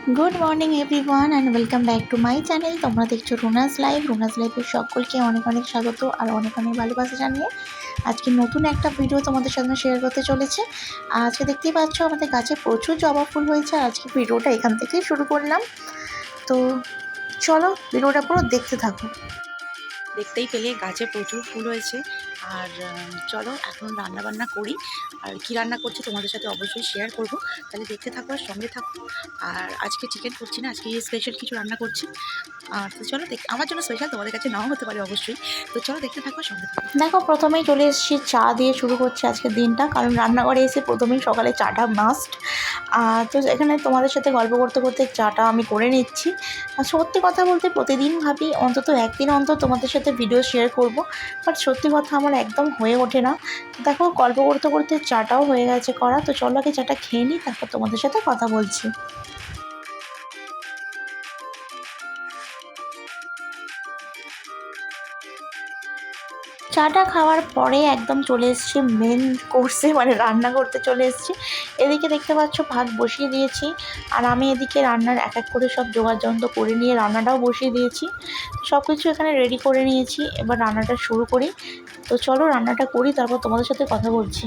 Good morning everyone and welcome back to my channel. তোমরা দেখছো রুনাস লাইফের সকলকে অনেক অনেক স্বাগত আর অনেক অনেক ভালোবাসা জানিয়ে আজকে নতুন একটা ভিডিও তোমাদের সাথে শেয়ার করতে চলেছে। আজকে দেখতেই পাচ্ছ আমাদের গাছে প্রচুর জবা ফুল হয়েছে। আজকে ভিডিওটা এখান থেকেই শুরু করলাম। তো চলো ভিডিওটা পুরো দেখতে থাকো। দেখতেই পেলে গাছে প্রচুর ফুল হয়েছে। আর চলো এখন রান্না বান্না করি। আর কি রান্না করছি তোমাদের সাথে অবশ্যই শেয়ার করব, তাহলে দেখতে থাকো আর সঙ্গে থাকো। আর আজকে চিকেন করছি না, আজকে স্পেশাল কিছু রান্না করছি। তো চলো আমার জন্য স্পেশাল, তোমাদের কাছে নাও হতে পারে অবশ্যই। তো চলো দেখতে থাকো, সঙ্গে থাকো। দেখো প্রথমেই চলে এসেছি চা দিয়ে শুরু করছি আজকের দিনটা, কারণ রান্নাঘরে এসে প্রথমেই সকালে চাটা মাস্ট। তো এখানে তোমাদের সাথে গল্প করতে করতে চাটা আমি করে নিচ্ছি। আর সত্যি কথা বলতে প্রতিদিন ভাবি অন্তত একদিন অন্তর তোমাদের সাথে ভিডিও শেয়ার করব, বাট সত্যি কথা আমার একদম হয়ে ওঠে না। দেখো গল্প করতে করতে চাটাও হয়ে গেছে করা। তো চলো আগে চাটা খেয়ে নিই, তারপর তোমাদের সাথে কথা বলছি। চাটা খাওয়ার পরে একদম চলে এসেছি মেন কোর্সে, মানে রান্না করতে চলে এসেছি। এদিকে দেখতে পাচ্ছ ভাত বসিয়ে দিয়েছি, আর আমি এদিকে রান্নার এক এক করে সব জোগাড়যন্ত্র করে নিয়ে রান্নাটাও বসিয়ে দিয়েছি। সব কিছু এখানে রেডি করে নিয়েছি, এবার রান্নাটা শুরু করি। তো চলো রান্নাটা করি, তারপর তোমাদের সাথে কথা বলছি।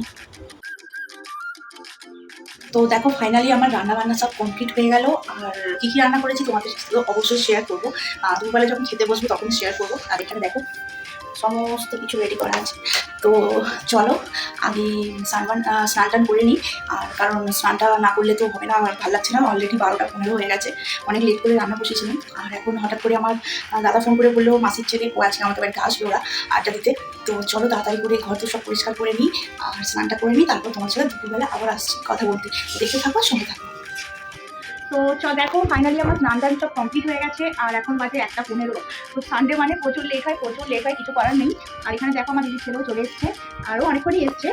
তো দেখো ফাইনালি আমার রান্না বান্না সব কমপ্লিট হয়ে গেল। আর কী কী রান্না করেছি তোমাদের সাথে অবশ্যই শেয়ার করবো। দুপুরবেলা যখন খেতে বসবো তখন শেয়ার করবো। আর এখানে দেখো সমস্ত কিছু রেডি করা আছে। তো চলো আগে স্নান টান করে নিই। আর কারণ স্নানটা না করলে তো হবে না, আমার ভালো লাগছে না। অলরেডি 12টা 15 হয়ে গেছে, অনেক লেট করে রান্না বসেছিলাম। আর এখন হঠাৎ করে আমার দাদা ফোন করে বললো মাসির ছেলে ও আজকে আমাদের বাড়িতে আসবে, ওরা আড্ডা দিতে। তো চলো তাড়াতাড়ি করে ঘর তো সব পরিষ্কার করে নিই আর স্নানটা করে নিই, তারপর তোমার সাথে দুপুরবেলা আবার আসছি কথা বলতে। দেখতে থাকো, সঙ্গে থাকো। তো দেখো ফাইনালি আমার স্নান টান সব কমপ্লিট হয়ে গেছে। আর এখন বাজে 1টা 15। তো সানডে মানে প্রচুর লেট হয়, কিছু করার নেই। আর এখানে দেখো আমার দিদির ছেলেও চলে এসছে, আরও অনেকক্ষণই এসছে।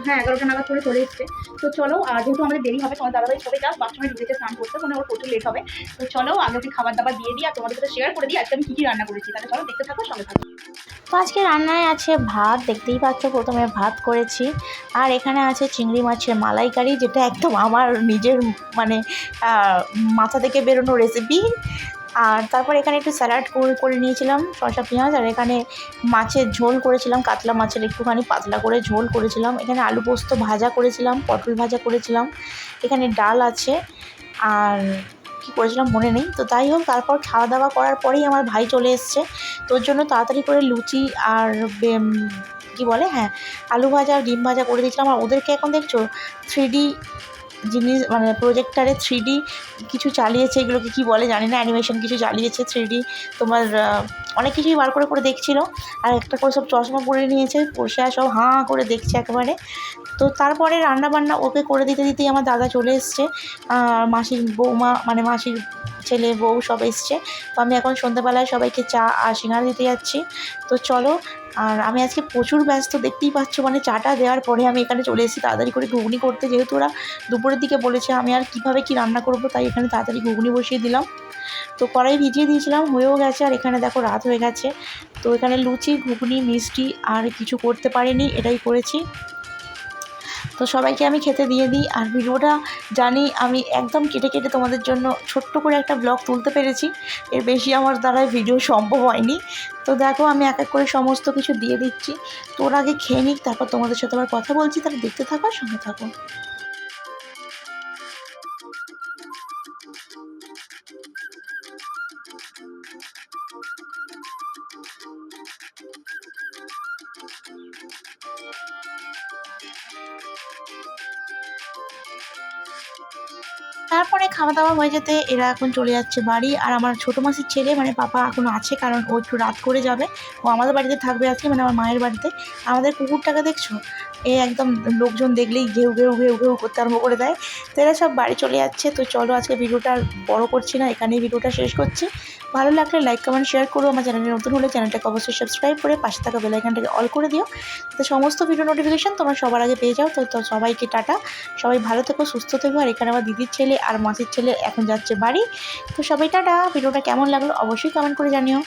হ্যাঁ 11টা নাগাদ করে চলে এসছে। তো চলো যেহেতু আমাদের দেরি হবে, তোমার দাদাভাই ছবি যাস বাথরুমে ঢুকেছে স্নান করতে, মানে ওর প্রচুর লেট হবে। তো চলো আগে ওকে খাবার দাবার দিয়ে দিই আর তোমাদের সাথে শেয়ার করে দিই আজকে আমি কী কী রান্না করেছি। তাহলে চলো দেখতে থাকো, সঙ্গে থাকো। তো আজকে রান্নায় আছে ভাত, দেখতেই পাচ্ছ প্রথমে ভাত করেছি। আর এখানে আছে চিংড়ি মাছের মালাইকারি, যেটা একদম আমার নিজের মানে মাথা থেকে বেরোনো রেসিপি। আর তারপর এখানে একটু স্যালাড করে নিয়েছিলাম, শসা পেঁয়াজ। আর এখানে মাছের ঝোল করেছিলাম, কাতলা মাছের একটুখানি পাতলা করে ঝোল করেছিলাম। এখানে আলু পোস্ত ভাজা করেছিলাম, পটল ভাজা করেছিলাম। এখানে ডাল আছে, আর কী করেছিলাম মনে নেই। তো তাই হোক, তারপর খাওয়া দাওয়া করার পরেই আমার ভাই চলে এসছে। তোর জন্য তাড়াতাড়ি করে লুচি আর কী বলে, হ্যাঁ, আলু ভাজা আর ডিম ভাজা করে দিয়েছিলাম। আর ওদেরকে এখন দেখছো 3D জিনিস, মানে প্রজেক্টারে 3D কিছু চালিয়েছে, এগুলোকে কী বলে জানি না, অ্যানিমেশন কিছু চালিয়েছে 3D। তোমার অনেক কিছুই বার করে করে দেখছিল। আর একটা করে সব চশমা পরে নিয়েছে, বসে আর সব হাঁ করে দেখছে একেবারে। তো তারপরে রান্নাবান্না ওকে করে দিতে দিতেই আমার দাদা চলে এসছে, মাসির বৌমা মানে মাসির ছেলে বউ সব এসছে। তো আমি এখন সন্ধ্যাবেলায় সবাইকে চা আর সিঙ্গাড়া দিতে যাচ্ছি। তো চলো। আর আমি আজকে প্রচুর ব্যস্ত, দেখতেই পাচ্ছ, মানে চাটা দেওয়ার পরে আমি এখানে চলে এসেছি তাড়াতাড়ি করে ঘুগনি করতে, যেহেতু ওরা দুপুরের দিকে বলেছে। আমি আর কীভাবে কী রান্না করবো, তাই এখানে তাড়াতাড়ি ঘুগনি বসিয়ে দিলাম। তো কড়াই ভিজিয়ে দিয়েছিলাম, হয়েও গেছে। আর এখানে দেখো রাত হয়ে গেছে। তো এখানে লুচি ঘুগনি মিষ্টি আর কিছু করতে পারিনি, এটাই করেছি। তো সবাইকে আমি খেতে দিয়ে দিই। আর ভিডিওটা জানি আমি একদম কেটে কেটে তোমাদের জন্য ছোট্ট করে একটা ব্লগ তুলতে পেরেছি, এর বেশি আমার দ্বারাই ভিডিও সম্ভব হয়নি। তো দেখো আমি এক এক করে সমস্ত কিছু দিয়ে দিচ্ছি। তো ওর আগে খেয়ে নিক, তারপর তোমাদের সাথে আবার কথা বলছি। তাহলে দেখতে থাকো, সঙ্গে থাকো। তারপরে খাওয়া দাওয়া হয়ে যেতে এরা এখন চলে যাচ্ছে বাড়ি। আর আমার ছোটো মাসির ছেলে মানে পাপা এখনও আছে, কারণ ও একটু রাত করে যাবে। ও আমাদের বাড়িতে থাকবে আজকে, মানে আমার মায়ের বাড়িতে। আমাদের কুকুরটাকে দেখছো, এ একদম লোকজন দেখলেই ঘেউ ঘেউ ঘেউ ঘেউ করতে আরম্ভ করে দেয়। তো এরা সব বাড়ি চলে যাচ্ছে। তো চলো আজকে ভিডিওটা বড় করছি না, এখানেই ভিডিওটা শেষ করছি। ভালো লাগলে লাইক কমেন্ট শেয়ার করো। আমার চ্যানেলে নতুন হলে চ্যানেলটাকে অবশ্যই সাবস্ক্রাইব করে পাশে থাকা বেল আইকনটাকে অল করে দিও, তো সমস্ত ভিডিও নোটিফিকেশান তোমরা সবার আগে পেয়ে যাও। তো সবাইকে টাটা, সবাই ভালো থেকো, সুস্থ থেকো। আর এখানে আমার দিদির ছেলে আর মাসির ছেলে এখন যাচ্ছে বাড়ি। তো সবাই টাটা। ভিডিওটা কেমন লাগলো অবশ্যই কমেন্ট করে জানিও।